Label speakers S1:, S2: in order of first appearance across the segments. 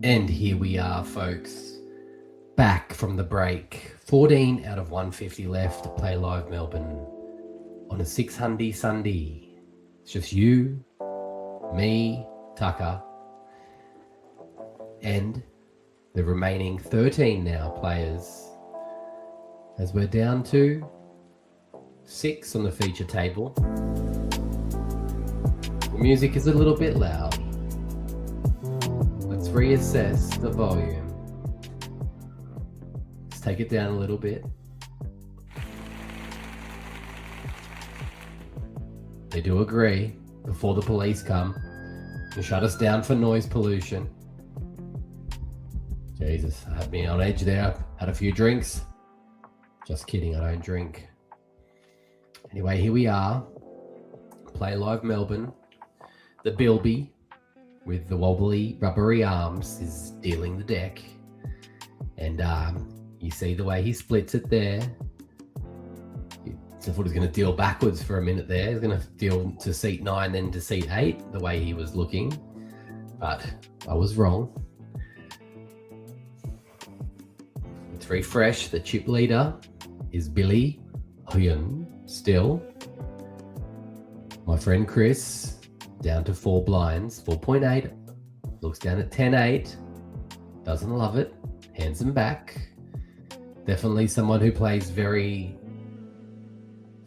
S1: And here we are, folks, back from the break. 14 out of 150 left to play live Melbourne on a HuNDY SuNDY. It's just you, me, Tucker, and the remaining 13 now players, as we're down to 6 on the feature table. The music is a little bit loud. Let's reassess the volume. Let's take it down a little bit. They do agree before the police come and shut us down for noise pollution. Jesus, I had me on edge there. Had a few drinks. Just kidding, I don't drink. Anyway, here we are. Play live Melbourne. The Bilby with the wobbly rubbery arms is dealing the deck. And you see the way he splits it there. I thought he was going to deal backwards for a minute there. He's going to deal to seat 9, then to seat 8, the way he was looking. But I was wrong. Let's refresh. The chip leader is Billy HuNDY still. My friend Chris, down to 4 blinds, 4.8. Looks down at 10.8. Doesn't love it. Hands them back. Definitely someone who plays very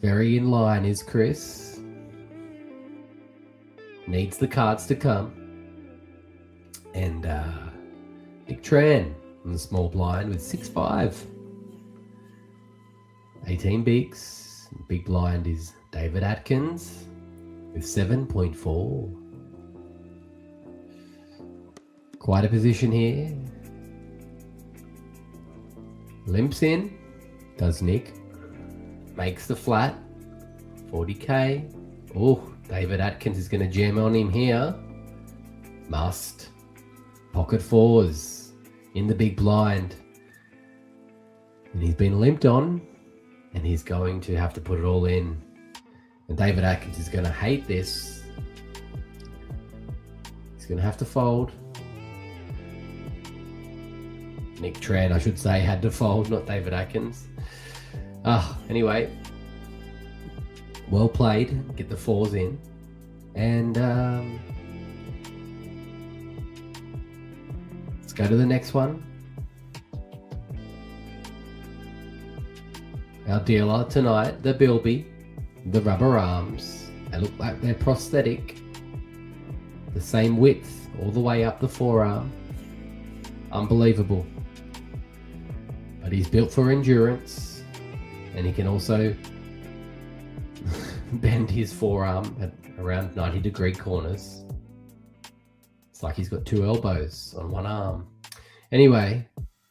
S1: in line is Chris. Needs the cards to come. And Nick Tran on the small blind with 6.5. 18 bigs. Big blind is David Atkins with 7.4. Quite a position here. Limps in. Does Nick. Makes the flat. 40k. Oh, David Atkins is going to jam on him here. Must. Pocket 4s in the big blind. And he's been limped on. And he's going to have to put it all in. And David Atkins is going to hate this. He's going to have to fold. Nick Tran, I should say, had to fold, not David Atkins. Anyway, well played. Get the 4s in. And let's go to the next one. Our dealer tonight, the Bilby, the rubber arms. They look like they're prosthetic. The same width all the way up the forearm. Unbelievable. But he's built for endurance. And he can also bend his forearm at around 90-degree corners. It's like he's got 2 elbows on one arm. Anyway,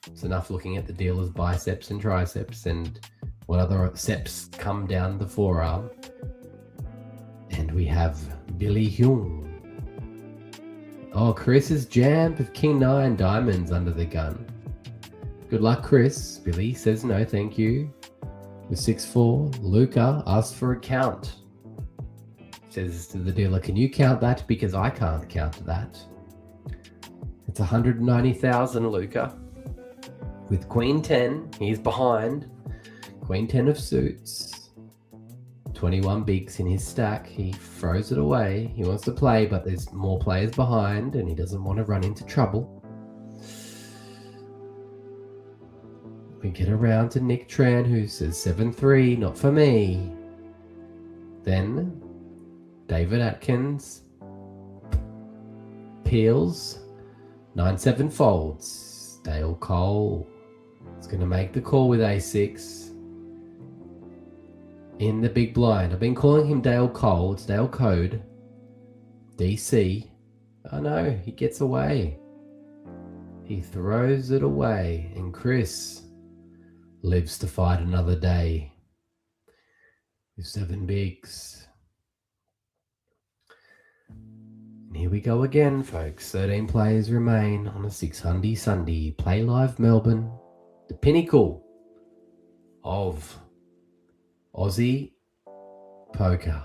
S1: it's enough looking at the dealer's biceps and triceps and what other seps come down the forearm. And we have Billy HuNDY. Oh, Chris is jammed with King 9 diamonds under the gun. Good luck, Chris. Billy says no, thank you. With 6-4, Luca asks for a count. Says to the dealer, can you count that? Because I can't count that. It's 190,000, Luca. With Queen 10, he's behind. Queen 10 of suits. 21 bigs in his stack. He throws it away. He wants to play, but there's more players behind and he doesn't want to run into trouble. We get around to Nick Tran, who says 7-3, not for me. Then David Atkins peels. 9-7 folds. Dale Cole is going to make the call with A6. In the big blind. I've been calling him Dale Cole. It's Dale Code. DC. Oh no, he gets away. He throws it away. And Chris lives to fight another day. With 7 bigs. And here we go again, folks. 13 players remain on a HuNDY SuNDY. Play live Melbourne. The pinnacle of Aussie poker.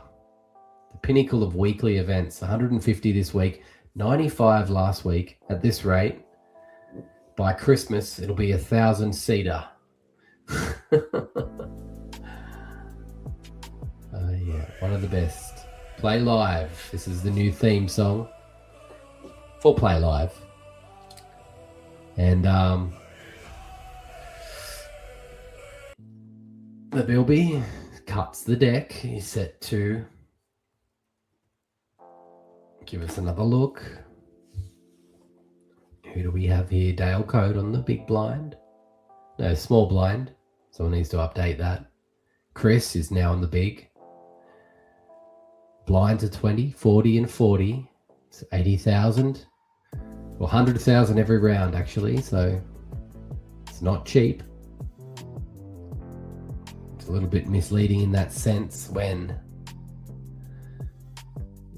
S1: The pinnacle of weekly events. 150 this week, 95 last week. At this rate, By Christmas, it'll be 1,000-seater. Yeah, one of the best. Play Live. This is the new theme song for Play Live. And the Bilby cuts the deck. He's set to give us another look. Who do we have here? Dale Code on the big blind. No, small blind. Someone needs to update that. Chris is now on the big. Blinds are 20, 40 and 40. It's 80,000. Well, 100,000 every round actually, so it's not cheap. It's a little bit misleading in that sense when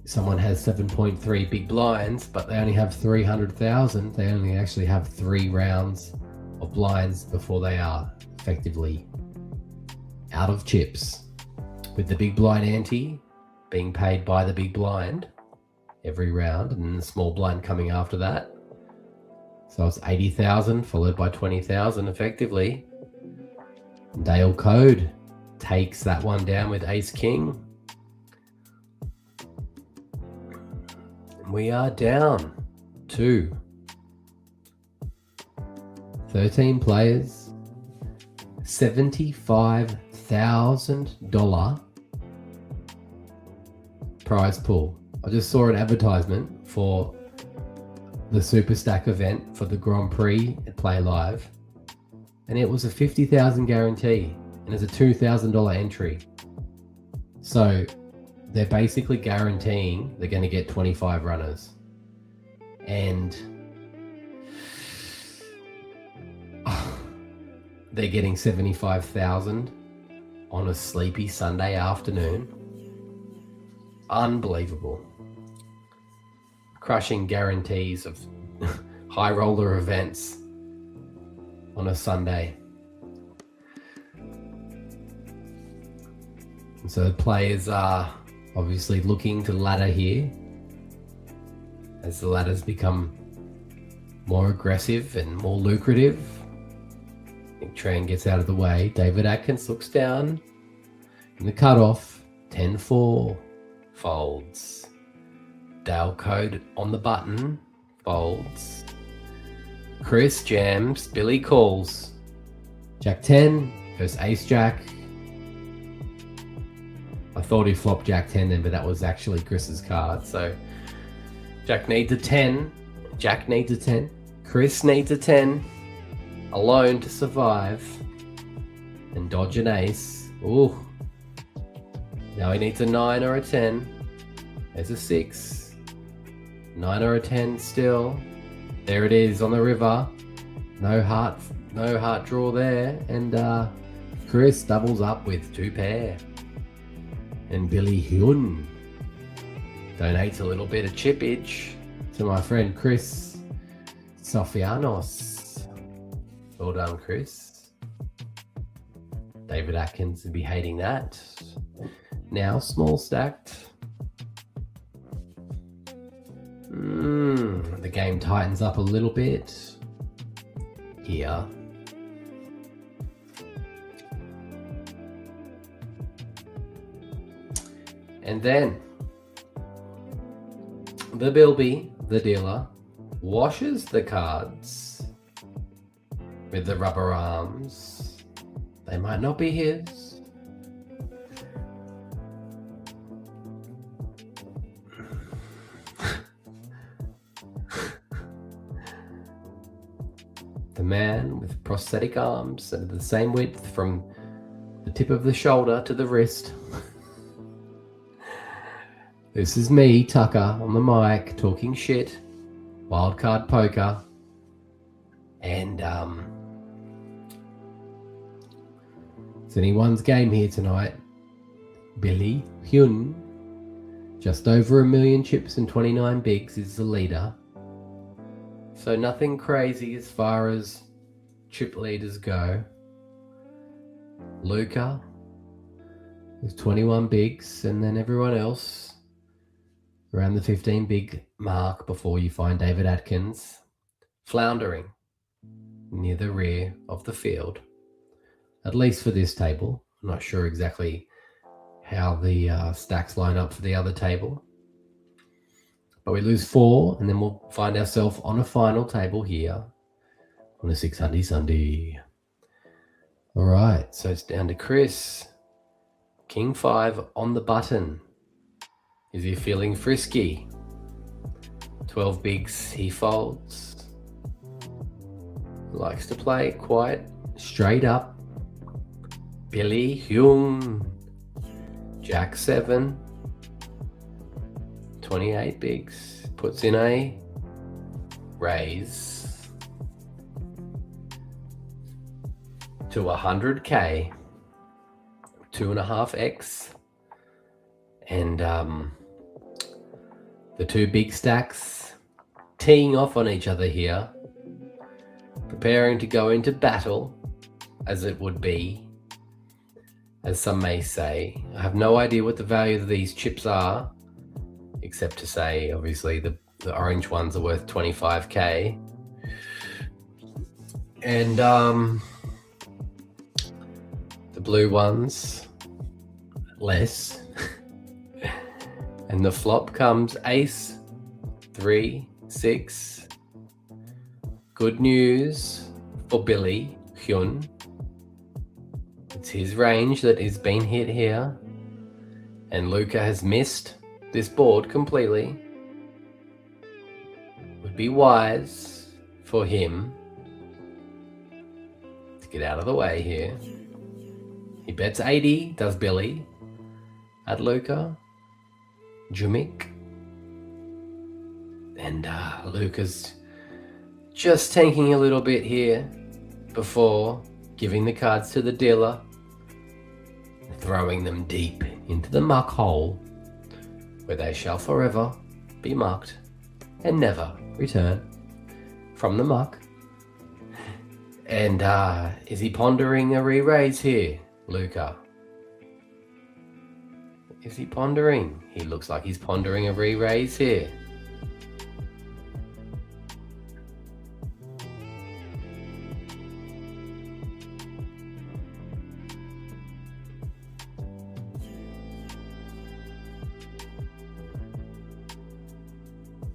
S1: someone has 7.3 big blinds, but they only have 300,000. They only actually have 3 rounds of blinds before they are effectively out of chips. With the big blind ante being paid by the big blind every round, and then the small blind coming after that. So it's 80,000 followed by 20,000 effectively. Dale Code takes that one down with Ace King. We are down to 13 players, $75,000 prize pool. I just saw an advertisement for the Super Stack event for the Grand Prix at Play Live, and it was a 50,000 guarantee, and it's a $2,000 entry. So they're basically guaranteeing they're going to get 25 runners, and they're getting 75,000 on a sleepy Sunday afternoon. Unbelievable. Crushing guarantees of high roller events on a Sunday. And so players are obviously looking to ladder here as the ladders become more aggressive and more lucrative. Nick Tran gets out of the way. David Atkins looks down in the cutoff. 10-4 folds. Dale Code on the button folds. Chris jams. Billy calls. Jack 10 versus Ace Jack. I thought he flopped Jack 10 then, but that was actually Chris's card. So Jack needs a 10. Jack needs a 10. Chris needs a 10. Alone to survive. And dodge an ace. Ooh. Now he needs a 9 or a 10. There's a 6. 9 or a 10 still. There it is on the river. No heart draw there. And Chris doubles up with 2 pair. And Billy Hyun donates a little bit of chippage to my friend Chris Sofianos. Well done, Chris. David Atkins would be hating that. Now small stacked. The game tightens up a little bit here. And then the Bilby, the dealer, washes the cards with the rubber arms. They might not be his. The man with prosthetic arms that are the same width from the tip of the shoulder to the wrist. This is me, Tucker, on the mic, talking shit, wildcard poker, and it's anyone's game here tonight. Billy Hyun, just over 1 million chips and 29 bigs, is the leader. So nothing crazy as far as chip leaders go. Luca with 21 bigs, and then everyone else around the 15 big mark before you find David Atkins floundering. near the rear of the field, at least for this table. I'm not sure exactly how the stacks line up for the other table. But we lose 4, and then we'll find ourselves on a final table here on a 600 SuNDY. All right, so it's down to Chris. King 5 on the button. Is he feeling frisky? 12 bigs he folds. Likes to play quite straight up. Billy Hyun. Jack 7. 28 bigs. Puts in a raise to 100k. 2.5x. And the 2 big stacks teeing off on each other here, preparing to go into battle, as it would be, as some may say. I have no idea what the value of these chips are, except to say, obviously, the orange ones are worth 25k. And the blue ones, less. And the flop comes ace, 3, 6. Good news for Billy Hyun. It's his range that is being hit here. And Luca has missed this board completely. Would be wise for him to get out of the way here. He bets 80, does Billy, at Luca. Jumik. And Luca's just tanking a little bit here before giving the cards to the dealer, throwing them deep into the muck hole, where they shall forever be mucked and never return from the muck. And is he pondering a re-raise here, Luca? Is he pondering? He looks like he's pondering a re-raise here.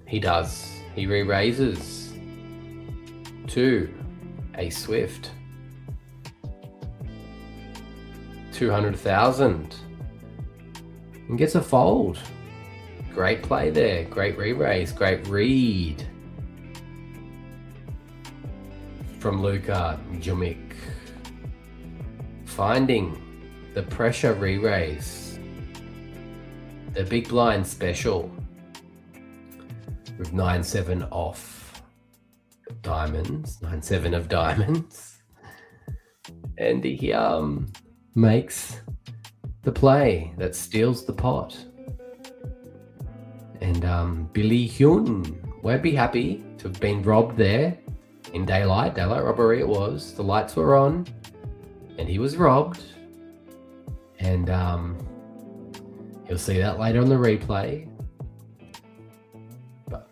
S1: He does. He re-raises to a Swift. 200,000. And gets a fold. Great play there. Great re-raise. Great read from Luca Jumik. Finding the pressure re-raise. The big blind special with 9-7 off diamonds. 9-7 of diamonds. And he makes the play that steals the pot. And Billy Hyun won't be happy to have been robbed there in daylight robbery it was. The lights were on and he was robbed. And he'll see that later on the replay. But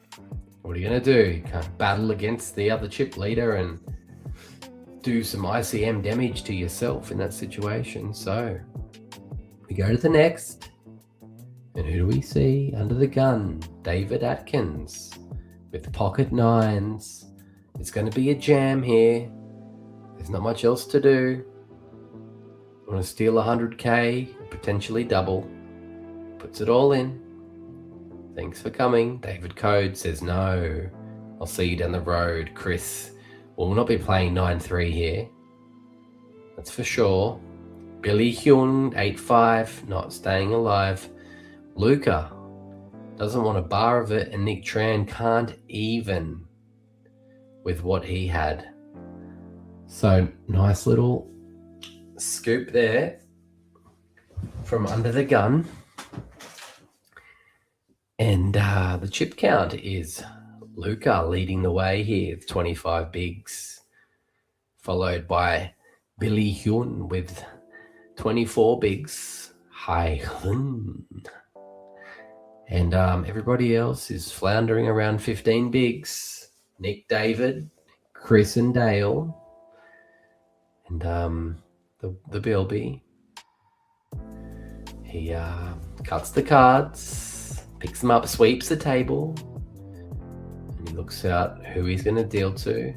S1: what are you going to do? You can't battle against the other chip leader and do some ICM damage to yourself in that situation. So we go to the next, and who do we see under the gun? David Atkins with pocket 9s. It's going to be a jam here. There's not much else to do. Want to steal 100k, potentially double. Puts it all in. Thanks for coming. David Code says no. I'll see you down the road, Chris. We'll not be playing 9-3 here. That's for sure. Billy Hyun, 8-5, not staying alive. Luca doesn't want a bar of it, and Nick Tran can't even with what he had. So nice little scoop there from under the gun. And the chip count is Luca leading the way here with 25 bigs, followed by Billy Hyun with 24 bigs. Hi. And everybody else is floundering around 15 bigs. Nick David, Chris and Dale. And the Bilby. He cuts the cards, picks them up, sweeps the table, and he looks out who he's going to deal to.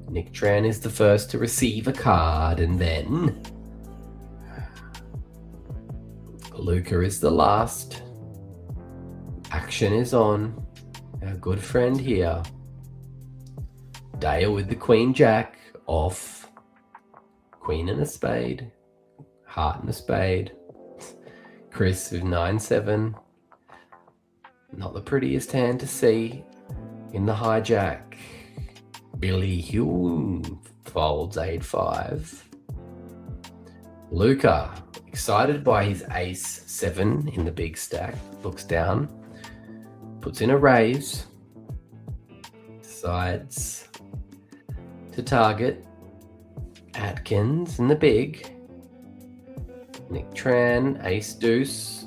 S1: Nick Tran is the first to receive a card, and then Luca is the last. Action is on. Our good friend here. Dale with the Queen Jack off. Queen and a spade. Heart and a spade. Chris with 9-7. Not the prettiest hand to see in the hijack. Billy Hume folds 8-5. Luca, excited by his ace-7 in the big stack, looks down, puts in a raise, decides to target Atkins in the big. Nick Tran, ace-deuce.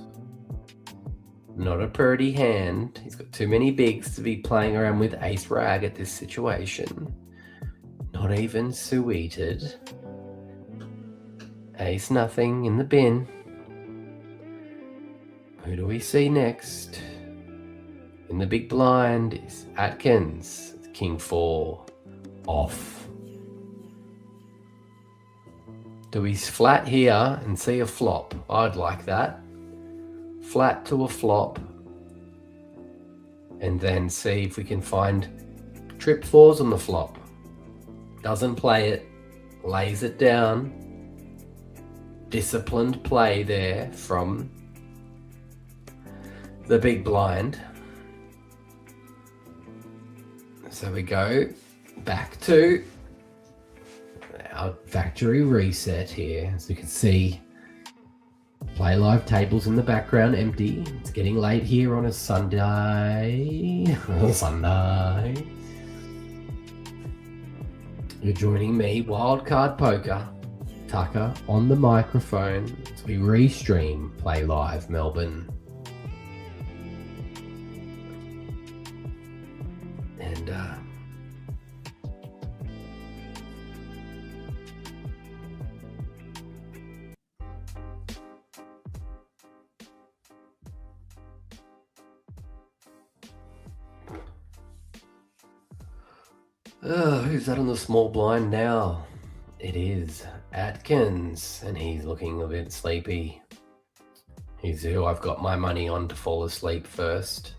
S1: Not a pretty hand. He's got too many bigs to be playing around with ace rag at this situation. Not even suited. Ace nothing in the bin. Who do we see next? In the big blind is Atkins. King 4 off. Do we flat here and see a flop? I'd like that. Flat to a flop. And then see if we can find trip 4s on the flop. Doesn't play it. Lays it down. Disciplined play there from the big blind. So we go back to our factory reset here. As you can see, play live tables in the background empty. It's getting late here on a Sunday. Sunday. You're joining me, Wildcard Poker, Tucker on the microphone as we restream Play Live Melbourne. And who's that on the small blind now? It is Atkins, and he's looking a bit sleepy. He's who I've got my money on to fall asleep first.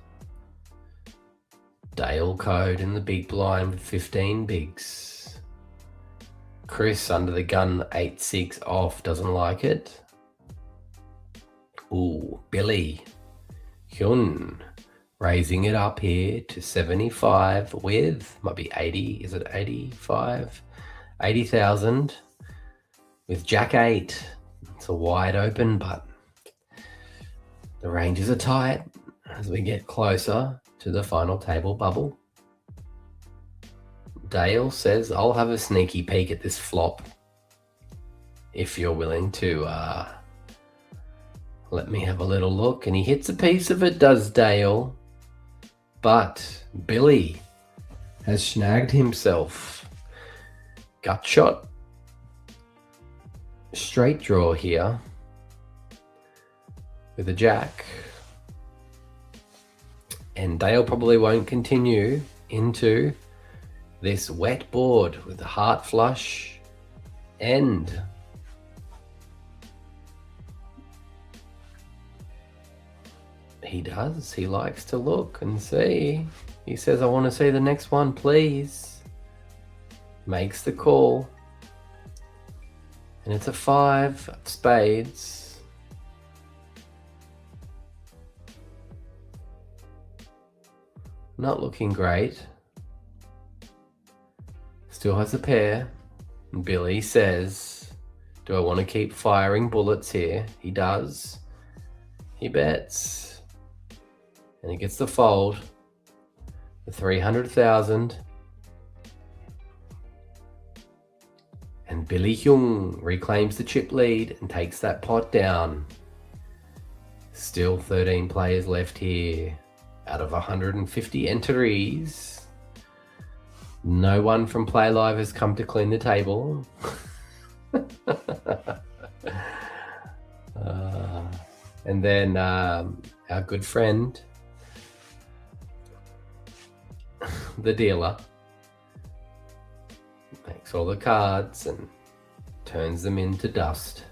S1: Dale code in the big blind with 15 bigs. Chris under the gun 8-6 off, doesn't like it. Ooh, Billy Hyun raising it up here to 75 with, might be 80, is it 85? 80,000 with Jack 8. It's a wide open, but the ranges are tight as we get closer to the final table bubble. Dale says, I'll have a sneaky peek at this flop if you're willing to let me have a little look. And he hits a piece of it, does Dale. But Billy has snagged himself. Gut shot. Straight draw here with a jack. And Dale probably won't continue into this wet board with the heart flush end. He does. He likes to look and see. He says, I want to see the next one, please. Makes the call. And it's a 5 of spades. Not looking great. Still has a pair. And Billy says, do I want to keep firing bullets here? He does. He bets. And he gets the fold. The 300,000. And Billy Hyung reclaims the chip lead and takes that pot down. Still 13 players left here out of 150 entries. No one from Play Live has come to clean the table. And then our good friend, the dealer, makes all the cards and turns them into dust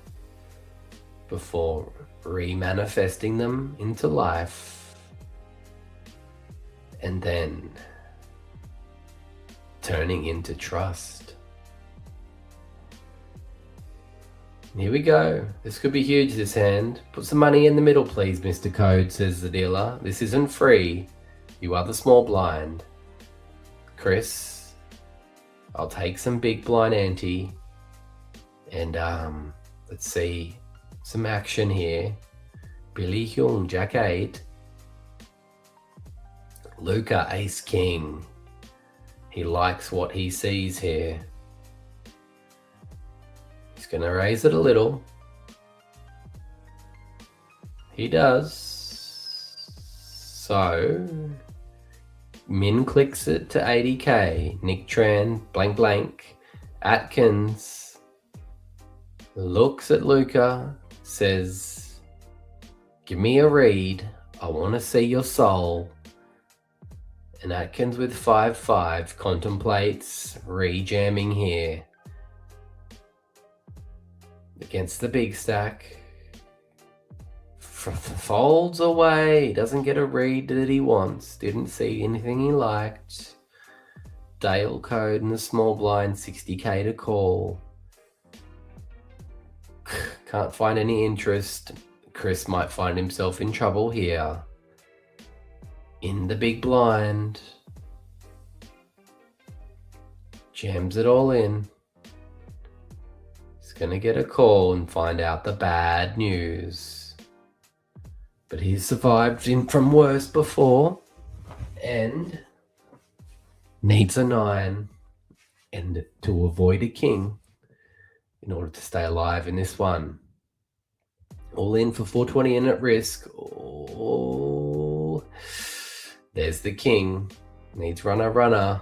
S1: before re-manifesting them into life, and then turning into trust. Here we go. This could be huge, this hand. Put some money in the middle, please, Mr. Code, says the dealer. This isn't free. You are the small blind. Chris, I'll take some big blind ante. And let's see some action here. Billy Hyung, Jack 8. Luca, Ace King. He likes what he sees here. He's going to raise it a little. He does. So, Min clicks it to 80k. Nick Tran, blank blank. Atkins looks at Luca, says, give me a read. I want to see your soul. And Atkins with 5-5 contemplates re-jamming here. Against the big stack. Folds away. Doesn't get a read that he wants. Didn't see anything he liked. Dale Code in the small blind, 60k to call. Can't find any interest. Chris might find himself in trouble here. In the big blind. Jams it all in. He's gonna get a call and find out the bad news. But he's survived from worse before and needs a 9 and to avoid a king in order to stay alive in this one. All in for 420 and at risk. Oh, there's the king. Needs runner.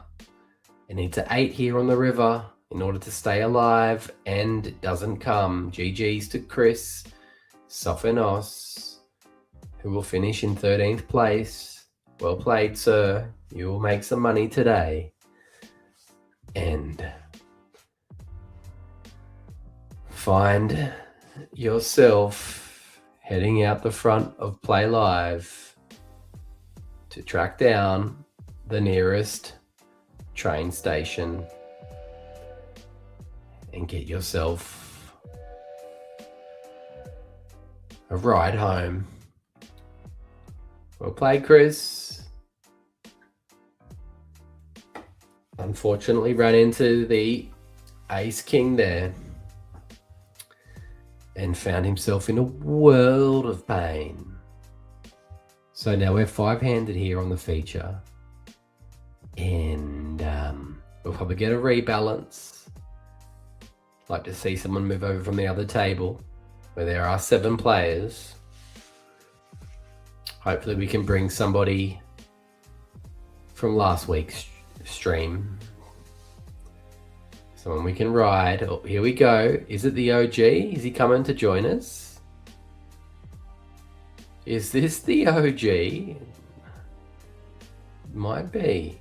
S1: It needs an 8 here on the river in order to stay alive, and it doesn't come. GG's to Chris Sofinos, who will finish in 13th place. Well played, sir. You will make some money today. And find yourself heading out the front of Play Live to track down the nearest train station and get yourself a ride home. Well played, Chris. Unfortunately ran into the Ace King there and found himself in a world of pain. So now we're 5-handed here on the feature, and we'll probably get a rebalance. Like to see someone move over from the other table where there are 7 players. Hopefully we can bring somebody from last week's stream. Someone we can ride. Oh, here we go. Is it the OG? Is he coming to join us? Is this the OG? Might be.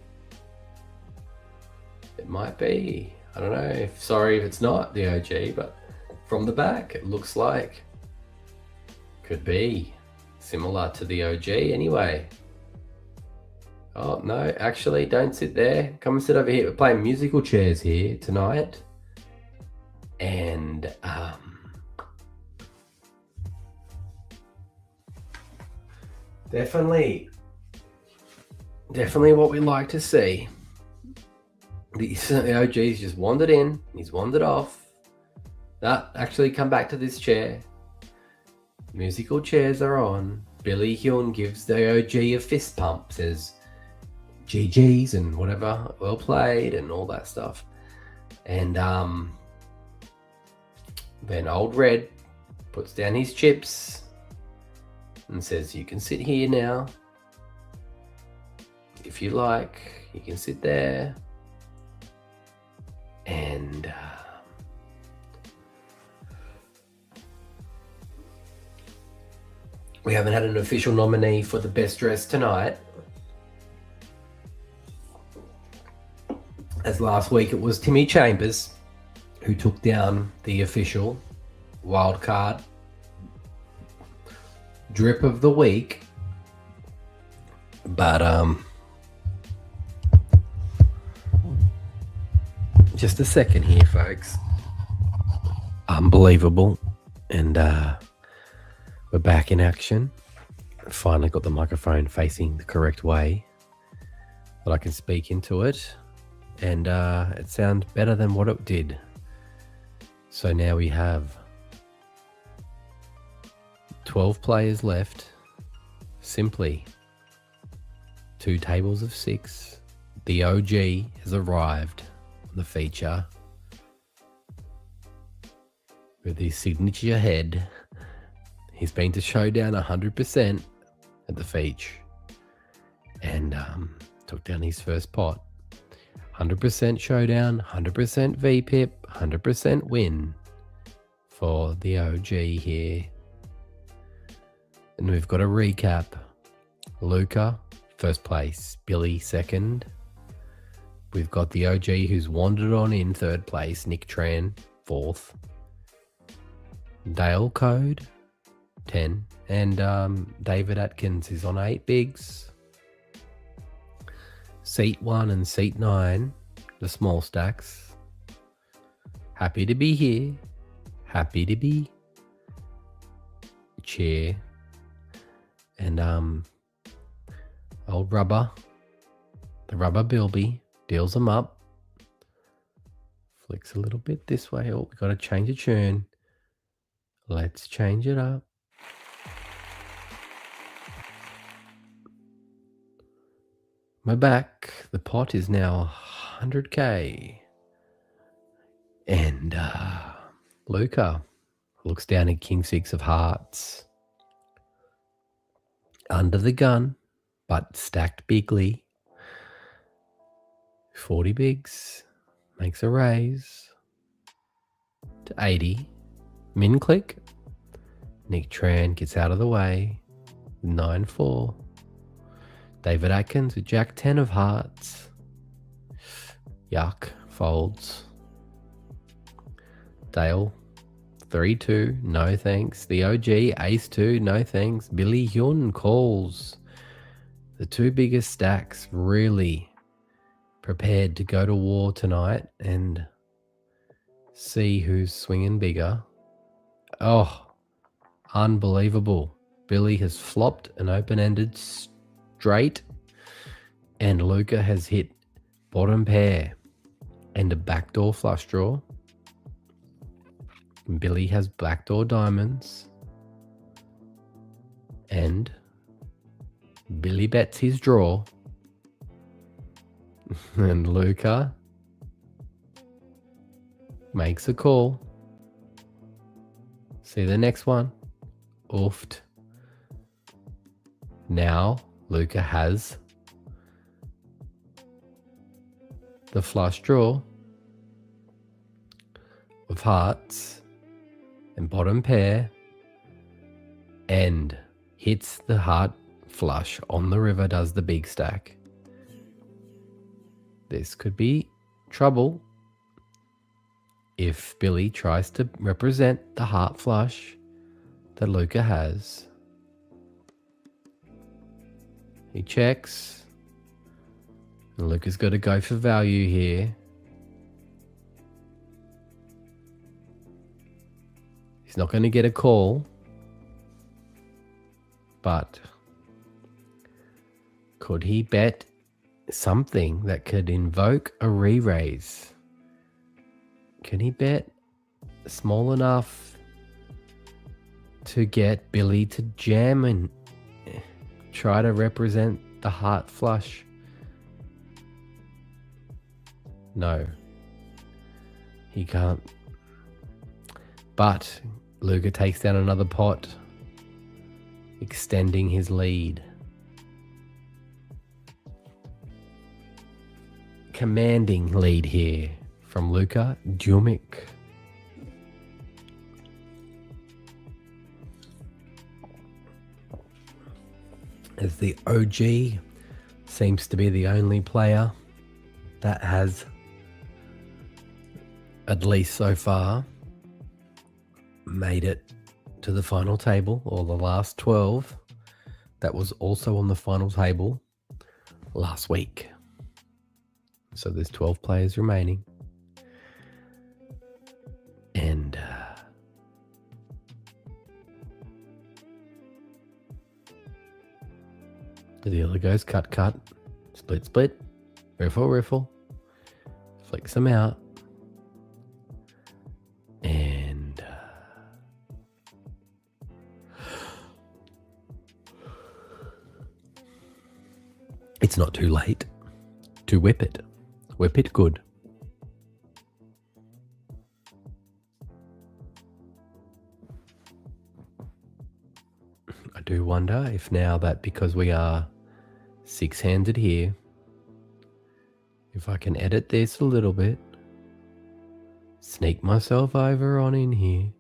S1: It might be. I don't know. Sorry if it's not the OG, but from the back it looks like could be similar to the OG anyway. Oh no, actually don't sit there. Come and sit over here. We're playing musical chairs here tonight. And definitely what we like to see. The OG's just wandered in, he's wandered off. Actually come back to this chair. Musical chairs are on. Billy Hyun gives the OG a fist pump, says GG's and whatever, well played and all that stuff. And then Old Red puts down his chips and says, you can sit here now. If you like, you can sit there. We haven't had an official nominee for the best dress tonight. As last week it was Timmy Chambers who took down the official wildcard drip of the week. But just a second here, folks. Unbelievable. And we're back in action. Finally got the microphone facing the correct way that I can speak into it. And it sounds better than what it did. So now we have 12 players left. Simply 2 tables of 6. The OG has arrived on the feature with his signature head. He's been to Showdown 100% at the feature and took down his first pot. 100% Showdown, 100% VPIP, 100% win for the OG here. And we've got a recap. Luca, first place. Billy, second. We've got the OG who's wandered on in third place. Nick Tran, fourth. Dale Code, 10. And David Atkins is on 8 bigs. Seat 1 and seat 9, the small stacks. Happy to be here. Happy to be chair. And old Rubber, the Rubber Bilby, deals them up. Flicks a little bit this way. Oh, we got to change a tune. Let's change it up. We're back. The pot is now 100k. And Luca looks down at King 6 of Hearts. Under the gun, but stacked bigly. 40 bigs. Makes a raise to 80. Min click. Nick Tran gets out of the way. 9-4. David Atkins with Jack 10 of Hearts. Yuck. Folds. Dale 3-2. No thanks. The OG Ace 2. No thanks. Billy Hyun calls. The 2 biggest stacks really prepared to go to war tonight and see who's swinging bigger. Oh, unbelievable. Billy has flopped an open-ended straight and Luca has hit bottom pair and a backdoor flush draw. Billy has backdoor diamonds and Billy bets his draw and Luca makes a call. See the next one. Oofed. Now Luca has the flush draw of hearts and bottom pair and hits the heart flush on the river, does the big stack. This could be trouble if Billy tries to represent the heart flush that Luca has. He checks. And Luca's got to go for value here. He's not going to get a call. But could he bet something that could invoke a re-raise? Can he bet small enough to get Billy to jam and try to represent the heart flush? No, he can't. But Luca takes down another pot, extending his lead. Commanding lead here from Luca Djumic. as the OG seems to be the only player that has, at least so far, made it to the final table, or the last 12 that was also on the final table last week. So there's 12 players remaining. And the dealer goes cut, cut, split, split, riffle, riffle, flicks them out. And it's not too late to whip it. Whip it good. I do wonder if now that, because we are six-handed here, if I can edit this a little bit, sneak myself over on in here,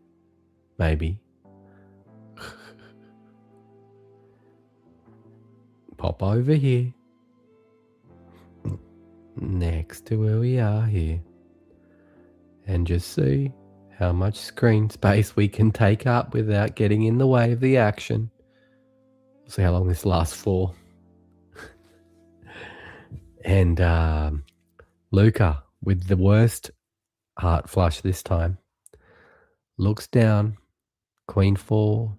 S1: maybe. Pop over here, next to where we are here, and just see how much screen space we can take up without getting in the way of the action. We'll see how long this lasts for. And Luca, with the worst heart flush this time, looks down. Queen 4.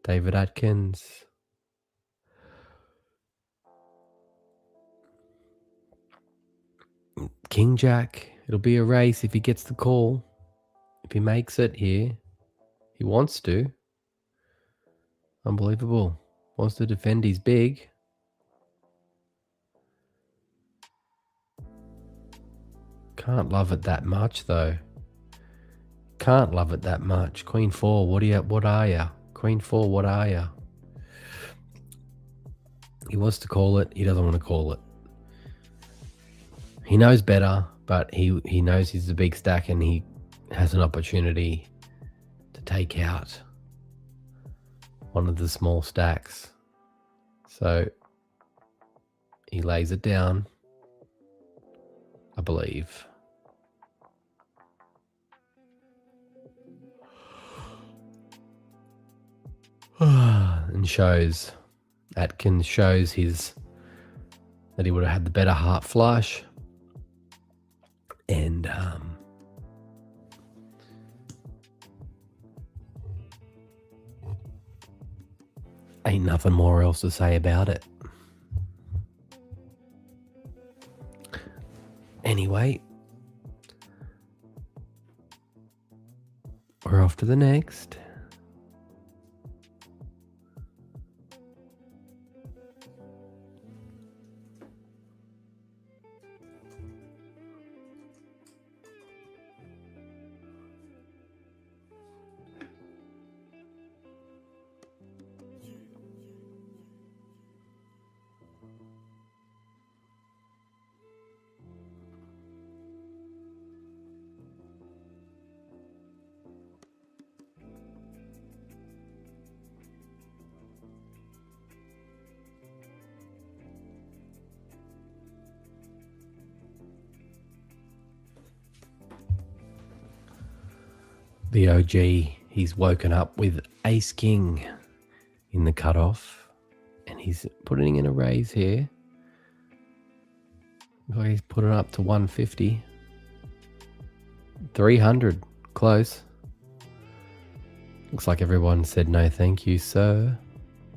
S1: David Atkins. King Jack. It'll be a race if he gets the call. If he makes it here. He wants to. Unbelievable. Wants to defend his big. Can't love it that much though. Can't love it that much. Queen 4, what are ya? Queen 4, what are ya? He wants to call it. He doesn't want to call it. He knows better, but he knows he's a big stack and he has an opportunity to take out one of the small stacks. So he lays it down, I believe. And shows, Atkins shows that he would have had the better heart flush. And ain't nothing more else to say about it. Anyway, we're off to the next. The OG, he's woken up with Ace King in the cutoff, and he's putting in a raise here. Looks like he's putting up to 150. 300, close. Looks like everyone said no thank you, sir.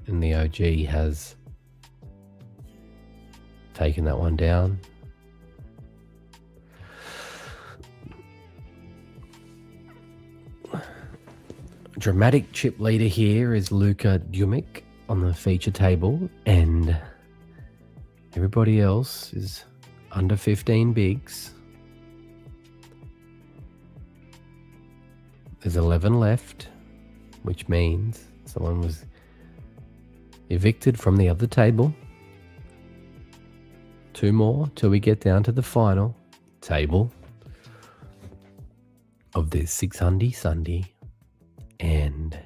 S1: And the OG has taken that one down. Dramatic chip leader here is Luka Djumic on the feature table, and everybody else is under 15 bigs. There's 11 left, which means someone was evicted from the other table. 2 more till we get down to the final table of this HuNDY SuNDY. And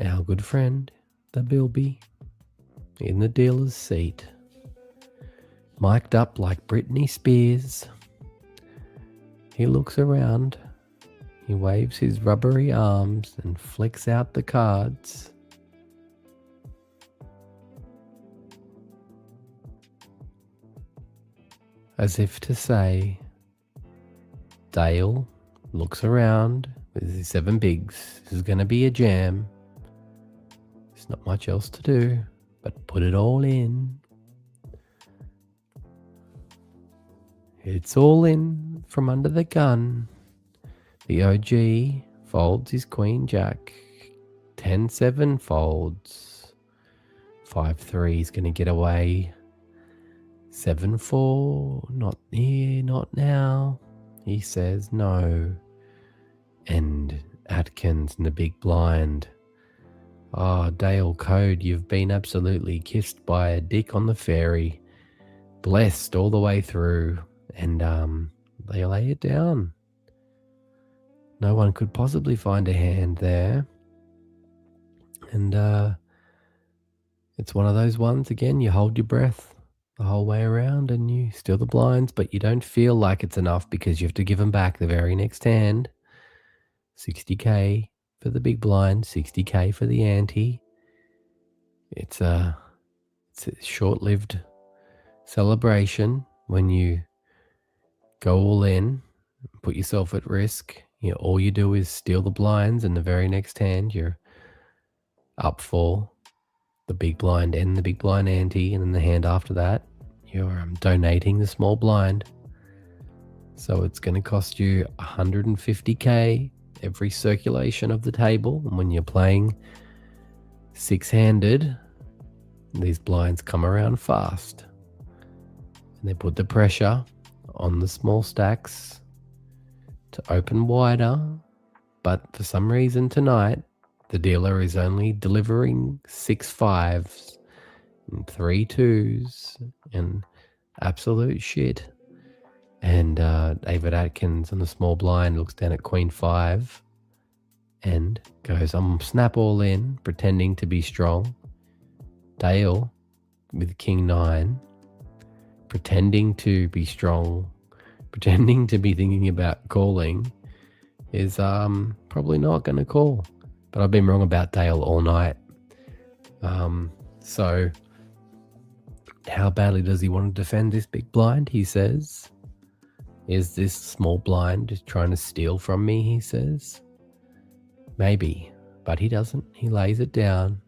S1: Our good friend, the Bilby, in the dealer's seat, mic'd up like Britney Spears. He looks around, he waves his rubbery arms and flicks out the cards. As if to say, Dale looks around with his 7 bigs. This is going to be a jam. There's not much else to do but put it all in. It's all in from under the gun. The OG folds his queen jack. 10-7 folds. 5-3 is going to get away. 7-4, not here, not now. He says no. And Atkins in the big blind. Oh, Dale Code, you've been absolutely kissed by a dick on the ferry. Blessed all the way through. And they lay it down. No one could possibly find a hand there. And it's one of those ones, again, you hold your breath the whole way around and you steal the blinds, but you don't feel like it's enough because you have to give them back the very next hand. 60k for the big blind, 60k for the ante. It's a short-lived celebration when you go all in, put yourself at risk. All you do is steal the blinds, and the very next hand you're up for the big blind and the big blind ante, and then the hand after that you're donating the small blind. So it's going to cost you 150k every circulation of the table. And when you're playing 6-handed, these blinds come around fast, and they put the pressure on the small stacks to open wider. But for some reason tonight, the dealer is only delivering 6 5s and 3 2s and absolute shit. And David Atkins on the small blind looks down at Queen 5 and goes, I'm snap all in, pretending to be strong. Dale with King 9, pretending to be strong, pretending to be thinking about calling, is probably not going to call. But I've been wrong about Dale all night. So how badly does he want to defend this big blind, he says? Is this small blind just trying to steal from me, he says? Maybe, but he doesn't. He lays it down.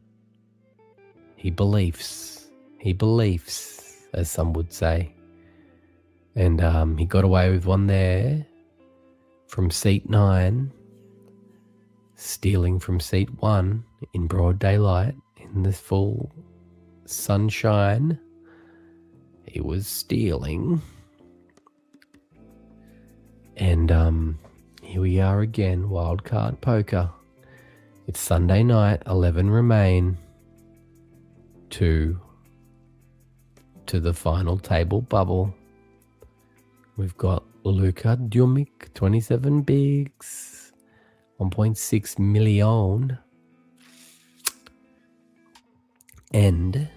S1: He beliefs, as some would say. And he got away with one there from seat 9, stealing from seat 1 in broad daylight, in the full sunshine. He was stealing. And here we are again, wildcard poker. It's Sunday night, 11 remain to the final table bubble. We've got Luka Djumik, 27 bigs, 1.6 million. And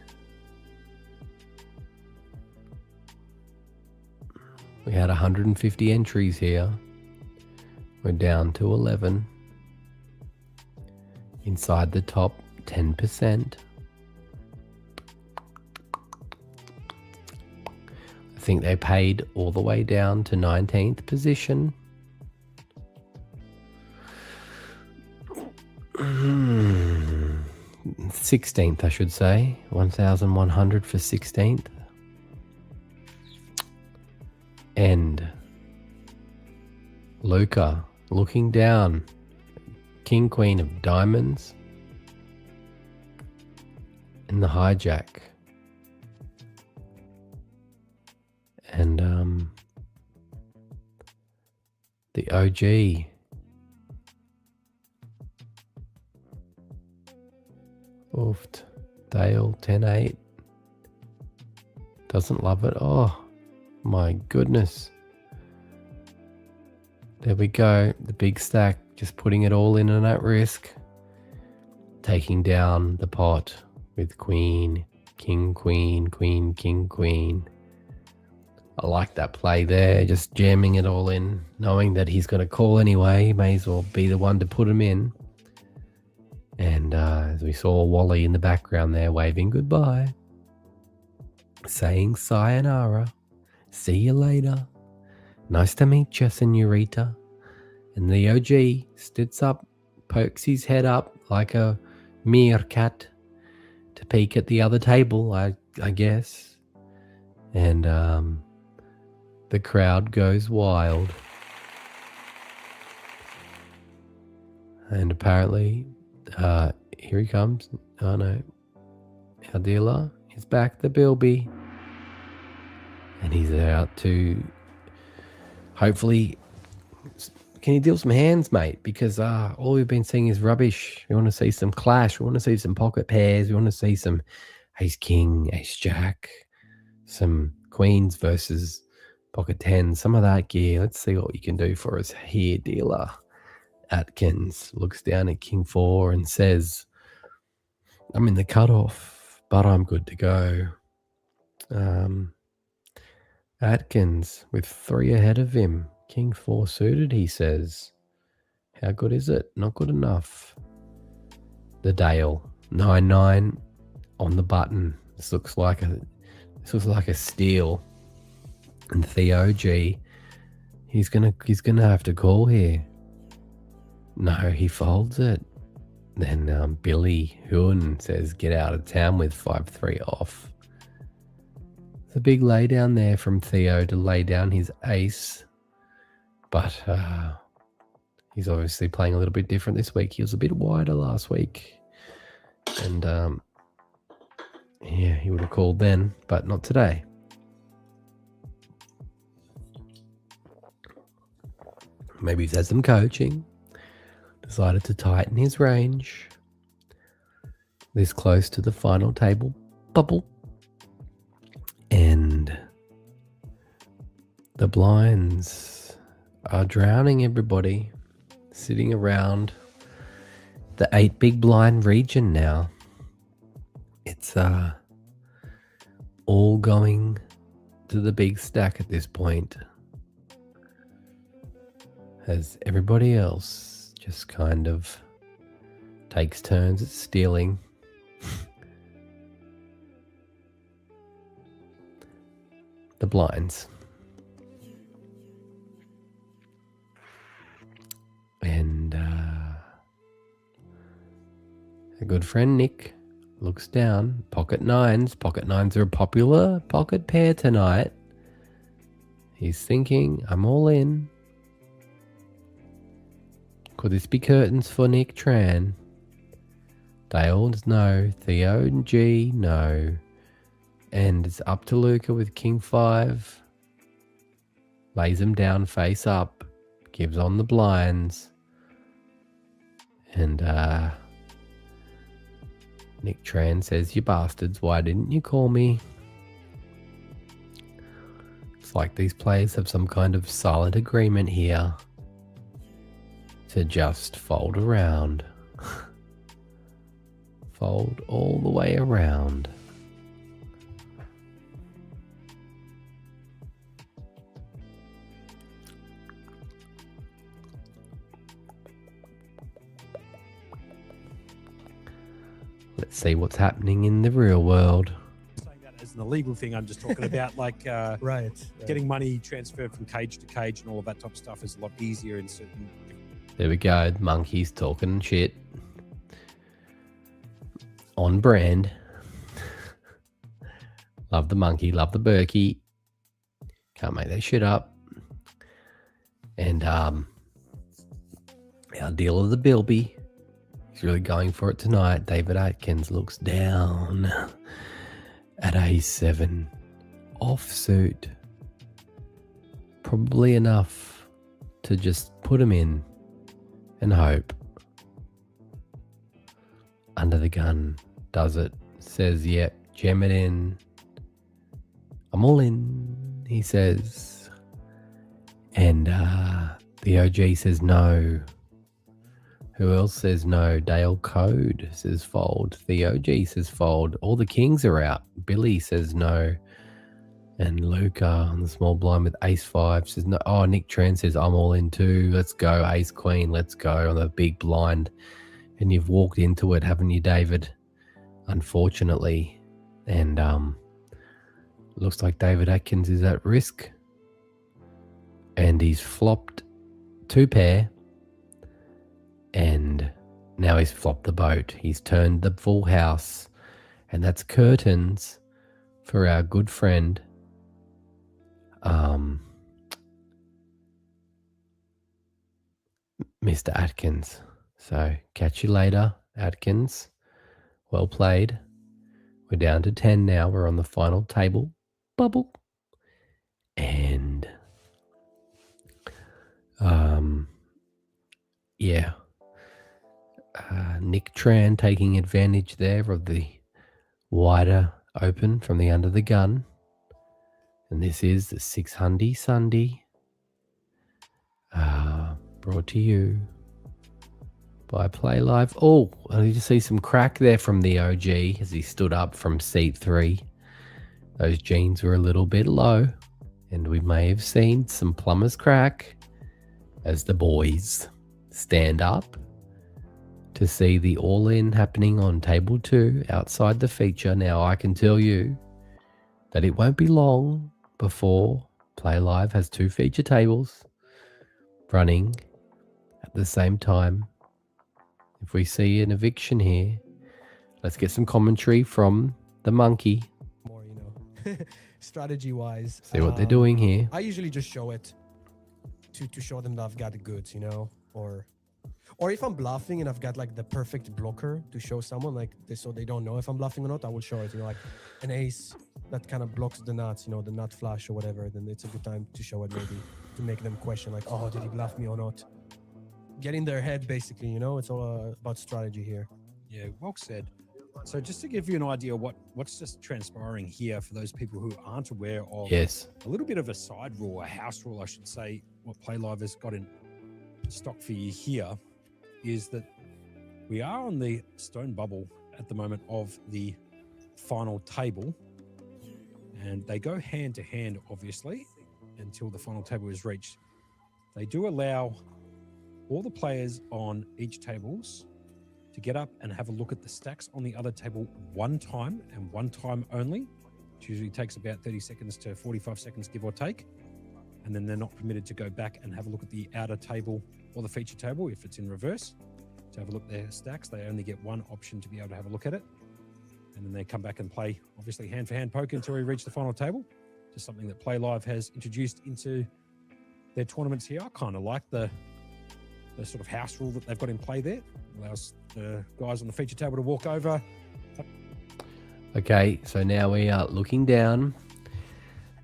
S1: we had 150 entries here. We're down to 11. Inside the top 10%. I think they paid all the way down to 19th position. 16th, I should say. 1,100 for 16th. And Luka looking down. King, Queen of Diamonds. And the hijack. And the OG. Oofed. Dale, 10-8. Doesn't love it. Oh, my goodness. There we go. The big stack, just putting it all in and at risk. taking down the pot with queen, king, queen, queen, king, queen. I like that play there, just jamming it all in, knowing that he's going to call anyway. May as well be the one to put him in. And as we saw Wally in the background there waving goodbye, saying sayonara, see you later, nice to meet you, senorita. And the OG sits up, pokes his head up like a meerkat to peek at the other table, I guess. And the crowd goes wild. And apparently, here he comes. Oh no, our dealer is back, the Bilby. And he's out to hopefully... Can you deal some hands, mate? Because all we've been seeing is rubbish. We want to see some clash. We want to see some pocket pairs. We want to see some ace king, ace jack, some queens versus pocket tens, some of that gear. Let's see what you can do for us here, dealer. Atkins looks down at king 4 and says, I'm in the cutoff, but I'm good to go. Atkins with 3 ahead of him. King 4 suited, he says. How good is it? Not good enough. The Dale 9-9 on the button. This looks like a steal. And Theo G, he's gonna have to call here. No, he folds it. Then Billy Hoon says get out of town with 5-3 off. It's a big laydown there from Theo to lay down his ace. But he's obviously playing a little bit different this week. He was a bit wider last week. And yeah, he would have called then, but not today. Maybe he's had some coaching. Decided to tighten his range. This close to the final table bubble. And the blinds are drowning everybody, sitting around the 8 big blind region now. It's all going to the big stack at this point, as everybody else just kind of takes turns at stealing. The blinds. And a good friend Nick looks down. Pocket nines. Pocket nines are a popular pocket pair tonight. He's thinking, I'm all in. Could this be curtains for Nick Tran? Dale's no. Theo and G, no. And it's up to Luca with king 5. Lays him down face up. Gives on the blinds. And Nick Tran says, you bastards, why didn't you call me? It's like these players have some kind of silent agreement here to just fold around. Fold all the way around. Let's see what's happening in the real world.
S2: Saying that as an illegal thing, I'm just talking about like
S3: right.
S2: getting money transferred from cage to cage and all of that type of stuff is a lot easier in certain.
S1: There we go. The monkey's talking shit. On brand. Love the monkey. Love the Berkey. Can't make that shit up. And our dealer, the Bilby. He's really going for it tonight. David Atkins looks down at A7. Offsuit. Probably enough to just put him in and hope. Under the gun does it. Says, yep, jam it in. I'm all in, he says. And the OG says no. Who else says no? Dale Code says fold. The OG says fold. All the kings are out. Billy says no. And Luca on the small blind with ace 5 says no. Oh, Nick Tran says I'm all in too. Let's go. Ace queen. Let's go on the big blind. And you've walked into it, haven't you, David? Unfortunately. And looks like David Atkins is at risk. And he's flopped 2 pair. And now he's flopped the boat. He's turned the full house. And that's curtains for our good friend Mr. Atkins. So catch you later, Atkins. Well played. We're down to 10 now. We're on the final table. Bubble. And yeah. Nick Tran taking advantage there of the wider open from the under the gun. And this is the HuNDY SuNDY. Brought to you by Play Live. Oh, I need to see some crack there from the OG as he stood up from seat 3. Those jeans were a little bit low, and we may have seen some plumber's crack as the boys stand up to see the all-in happening on table 2 outside the feature. Now, I can tell you that it won't be long before Play Live has 2 feature tables running at the same time. If we see an eviction here, let's get some commentary from the monkey.
S3: More, strategy-wise.
S1: See what they're doing here.
S3: I usually just show it to show them that I've got the goods, or if I'm bluffing and I've got like the perfect blocker to show someone like this, so they don't know if I'm bluffing or not, I will show it, like an ace that kind of blocks the nuts, the nut flush or whatever. Then it's a good time to show it, maybe to make them question like, oh, did he bluff me or not? Get in their head, basically. It's all about strategy here.
S2: Yeah, well said. So just to give you an idea what's just transpiring here for those people who aren't aware of,
S1: Yes,
S2: a little bit of a side rule, a house rule, I should say, what Play Live has got in stock for you here is that we are on the stone bubble at the moment of the final table, and they go hand to hand, obviously, until the final table is reached. They do allow all the players on each tables to get up and have a look at the stacks on the other table one time and one time only, which usually takes about 30 seconds to 45 seconds, give or take. And then they're not permitted to go back and have a look at the outer table or the feature table if it's in reverse. To have a look at their stacks, they only get one option to be able to have a look at it. And then they come back and play, obviously, hand-for-hand poker until we reach the final table. Just something that Play Live has introduced into their tournaments here. I kind of like the sort of house rule that they've got in play there. Allows the guys on the feature table to walk over.
S1: Okay, so now we are looking down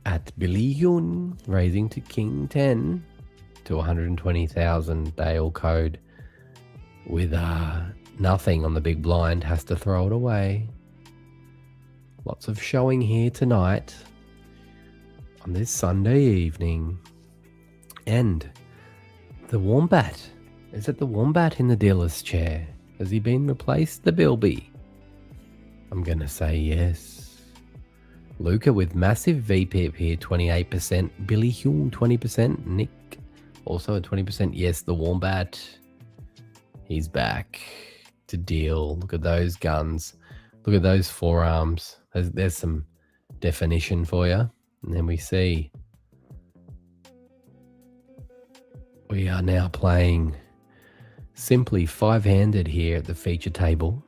S1: at Billy Yun, raising to King 10 to 120,000. Dale Code with nothing on the big blind, has to throw it away. Lots of showing here tonight on this Sunday evening. And the Wombat. Is it the Wombat in the dealer's chair? Has he been replaced? The Bilby? I'm going to say yes. Luca with massive VPIP here, 28%. Billy Hume, 20%. Nick also at 20%. Yes, the Wombat. He's back to deal. Look at those guns. Look at those forearms. There's some definition for you. And then we see we are now playing simply 5-handed here at the feature table.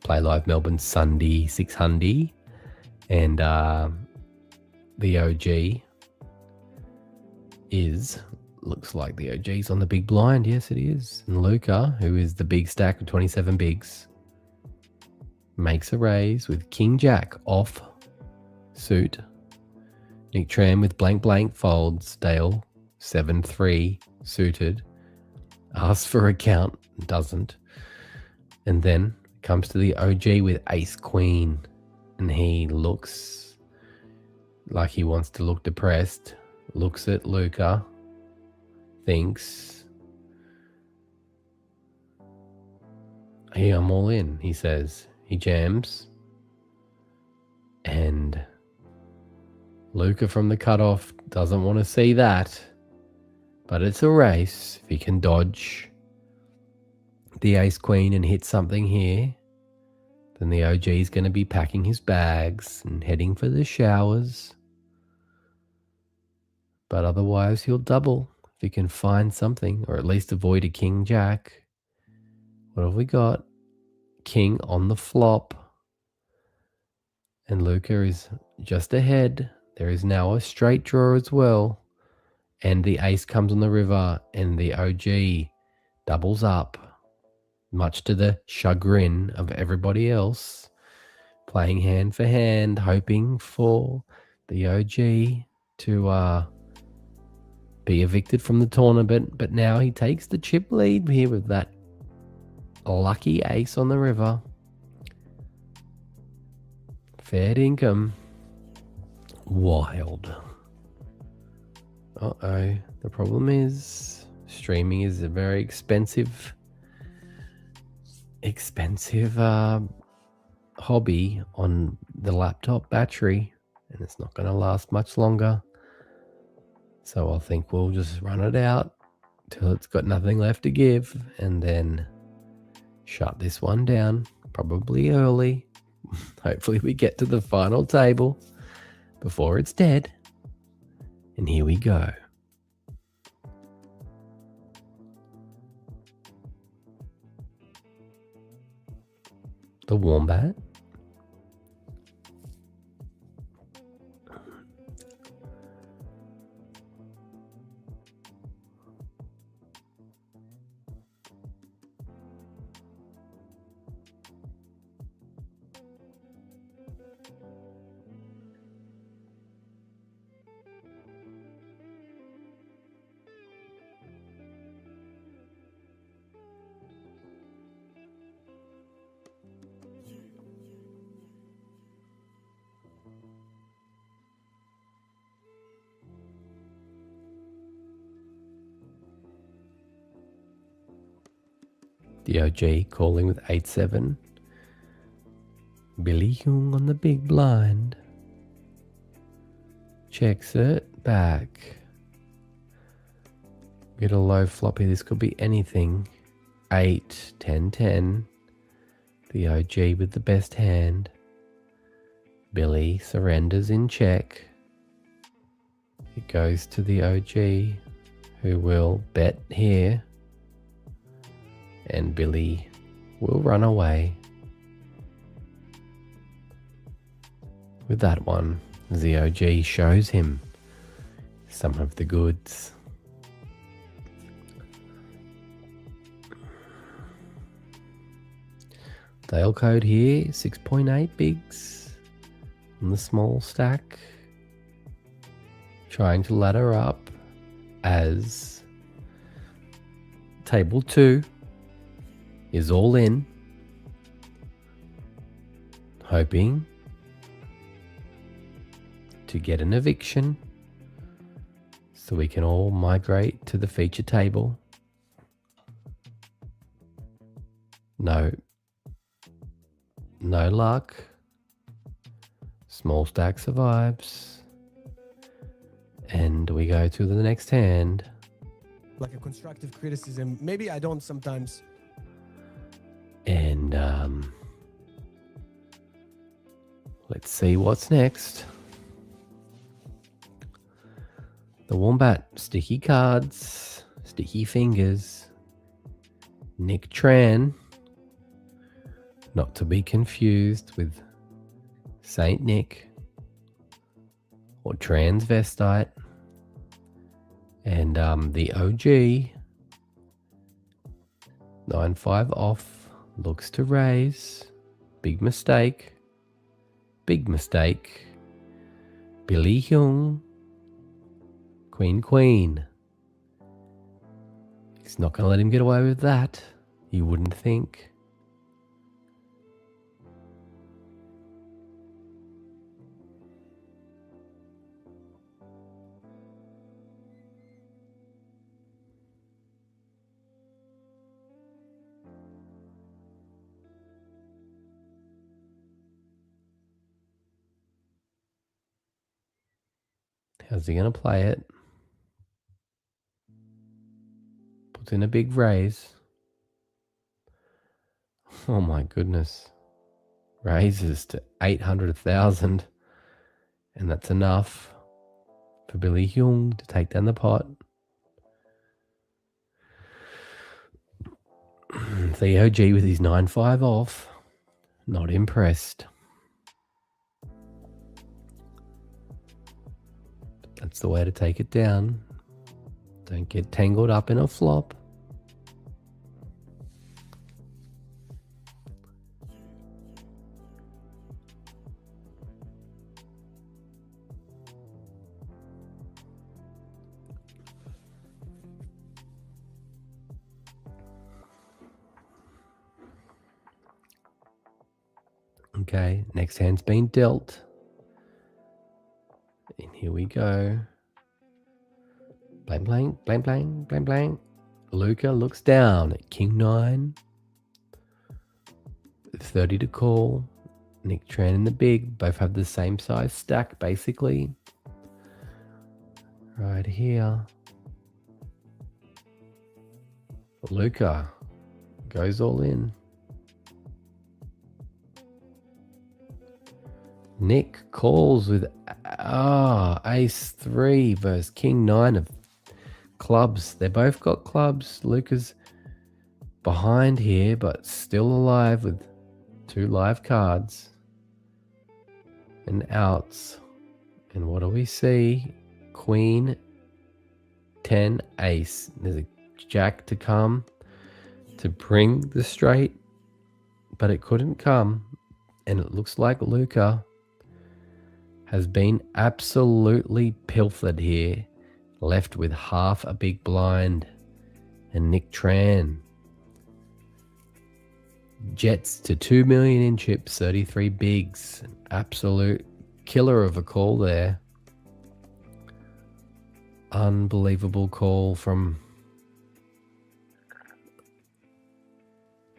S1: Play Live Melbourne SuNDY 600. And the OG looks like the OG's on the big blind. Yes, it is. And Luca, who is the big stack of 27 bigs, makes a raise with King Jack off suit. Nick Tran with blank blank folds. Dale 7-3 suited. Asks for a count, doesn't. And then comes to the OG with ace queen. And he looks like he wants to look depressed. Looks at Luca. Thinks. Hey, I'm all in, he says. He jams. And Luca from the cutoff doesn't want to see that. But it's a race. If he can dodge the ace queen and hit something here, then the OG is going to be packing his bags and heading for the showers. But otherwise he'll double if he can find something, or at least avoid a king jack. What have we got? King on the flop. And Luca is just ahead. There is now a straight draw as well. And the ace comes on the river and the OG doubles up, much to the chagrin of everybody else. Playing hand for hand, hoping for the OG to be evicted from the tournament. But now he takes the chip lead here with that lucky ace on the river. Fair income. Wild. Uh-oh. The problem is streaming is a very expensive hobby on the laptop battery, and it's not going to last much longer. So I think we'll just run it out till it's got nothing left to give, and then shut this one down, probably early. Hopefully we get to the final table before it's dead. And here we go. The wombat. The OG calling with 8-7. Billy Young on the big blind. Checks it back. Get a low flop here. This could be anything. 8, 10, 10. The OG with the best hand. Billy surrenders in check. It goes to the OG, who will bet here. And Billy will run away with that one, as the OG shows him some of the goods. Dale code here, 6.8 bigs on the small stack. Trying to ladder up as table 2 is all in, hoping to get an eviction so we can all migrate to the feature table. No luck. Small stack survives, and we go to the next hand.
S3: Like a constructive criticism. Maybe I don't sometimes.
S1: And let's see what's next. The Wombat, sticky cards, sticky fingers. Nick Tran, not to be confused with Saint Nick or Transvestite. And the OG, 9-5 off, looks to raise. Big mistake. Big mistake. Billy Hyung. Queen. He's not going to let him get away with that. You wouldn't think. How's he going to play it? Puts in a big raise. Oh my goodness. Raises to 800,000. And that's enough for Billy Jung to take down the pot. Theo G with his 9-5 off. Not impressed. That's the way to take it down. Don't get tangled up in a flop. Okay, next hand's been dealt. And here we go. Blank, blank, blank, blank, blank, blank. Luca looks down at King 9. 30 to call. Nick Tran in the big. Both have the same size stack, basically. Right here. Luca goes all in. Nick calls with ace 3 versus king 9 of clubs. They both got clubs. Luca's behind here, but still alive with 2 live cards and outs. And what do we see? Queen, 10, ace. There's a jack to come to bring the straight, but it couldn't come. And it looks like Luca has been absolutely pilfered here, left with half a big blind. And Nick Tran jets to 2 million in chips, 33 bigs. Absolute killer of a call there. Unbelievable call from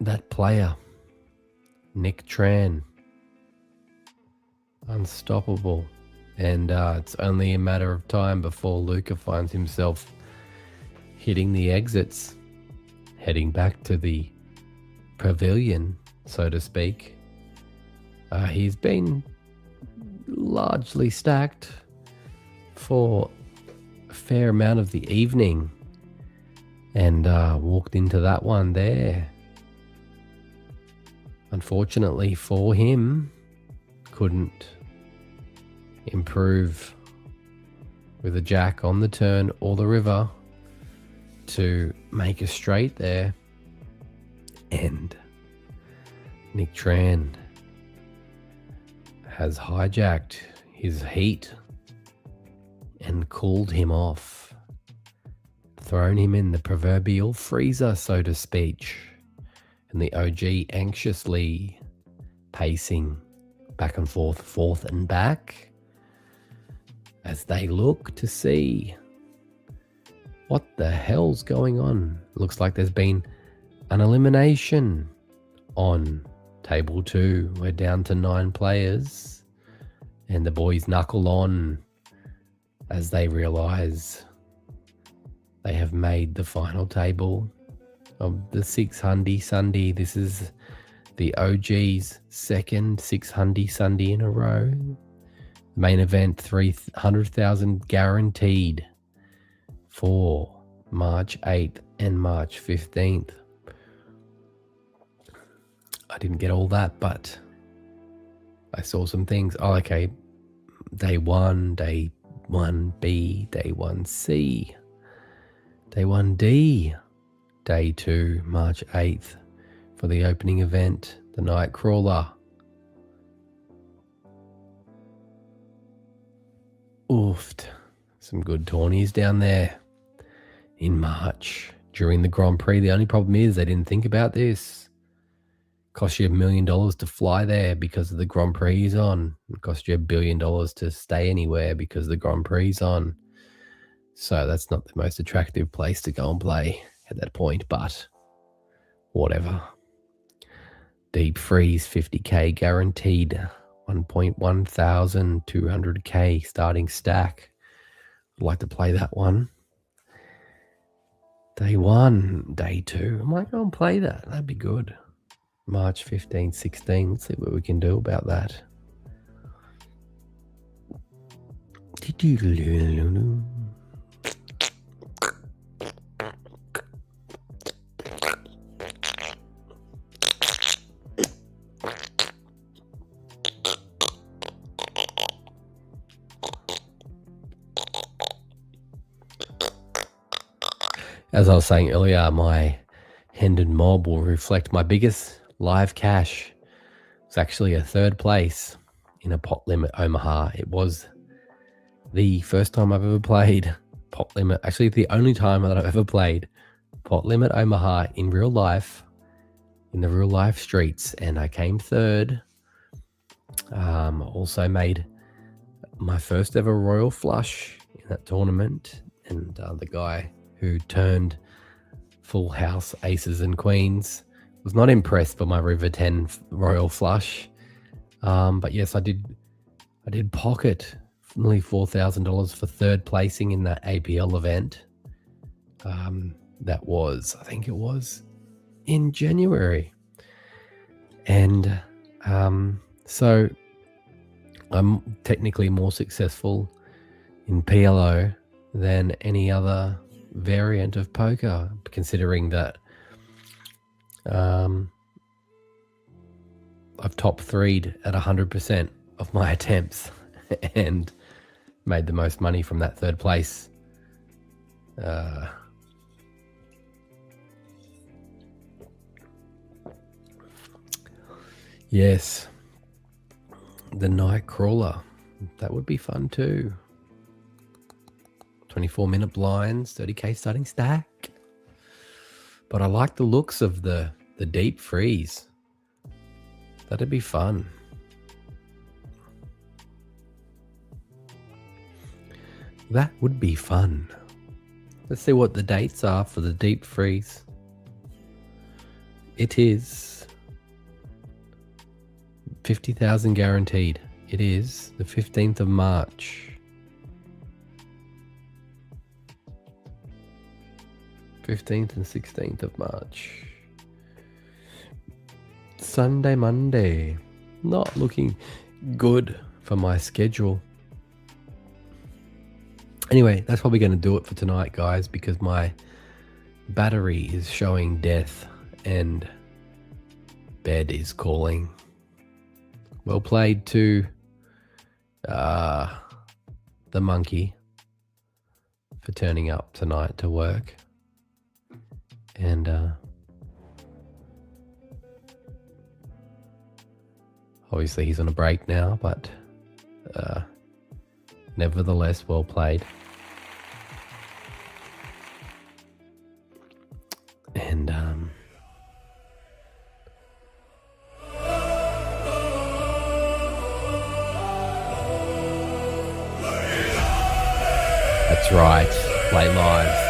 S1: that player, Nick Tran. Unstoppable. And it's only a matter of time before Luca finds himself hitting the exits, heading back to the pavilion, so to speak. He's been largely stacked for a fair amount of the evening and walked into that one there. Unfortunately for him, couldn't improve with a jack on the turn or the river to make a straight there. And Nick Tran has hijacked his heat and cooled him off, thrown him in the proverbial freezer, so to speak. And the OG anxiously pacing back and forth and back as they look to see what the hell's going on. Looks like there's been an elimination on table 2. We're down to 9 players and the boys knuckle on as they realize they have made the final table of the 6 HuNDY SuNDY. This is the OG's second 6 HuNDY SuNDY in a row. Main event, 300,000 guaranteed for March 8th and March 15th. I didn't get all that, but I saw some things. Oh, okay. Day 1, day 1B, day 1C, day 1D, day 2, March 8th for the opening event, the Nightcrawler. Oofed. Some good tourneys down there in March during the Grand Prix. The only problem is they didn't think about this. Cost you $1 million to fly there because the Grand Prix is on. It cost you $1 billion to stay anywhere because the Grand Prix is on. So that's not the most attractive place to go and play at that point, but whatever. Deep freeze, 50k guaranteed. 1,100, 200k starting stack. I'd like to play that one. Day 1, day 2. I might go and play that. That'd be good. March 15, 16. Let's see what we can do about that. As I was saying earlier, my Hendon mob will reflect my biggest live cash. It's actually a 3rd place in a pot limit Omaha. It was the first time I've ever played pot limit. Actually, the only time that I've ever played pot limit Omaha in real life, in the real life streets, and I came 3rd. Also made my first ever royal flush in that tournament, and the guy who turned full house aces and queens was not impressed by my river 10 royal flush. But yes, I did pocket nearly $4,000 for 3rd placing in that APL event. That was, I think it was in January. And so I'm technically more successful in PLO than any other variant of poker, considering that I've top 3'd at 100% of my attempts and made the most money from that 3rd place. Yes, the night crawler, that would be fun too. 24-minute blinds, 30k starting stack. But I like the looks of the deep freeze. That'd be fun. That would be fun. Let's see what the dates are for the deep freeze. It is 50,000 guaranteed. It is the 15th of March. 15th and 16th of March. Sunday, Monday. Not looking good for my schedule. Anyway, that's probably going to do it for tonight, guys, because my battery is showing death and bed is calling. Well played to the monkey for turning up tonight to work. And obviously he's on a break now, but nevertheless, well played. And that's right, play live.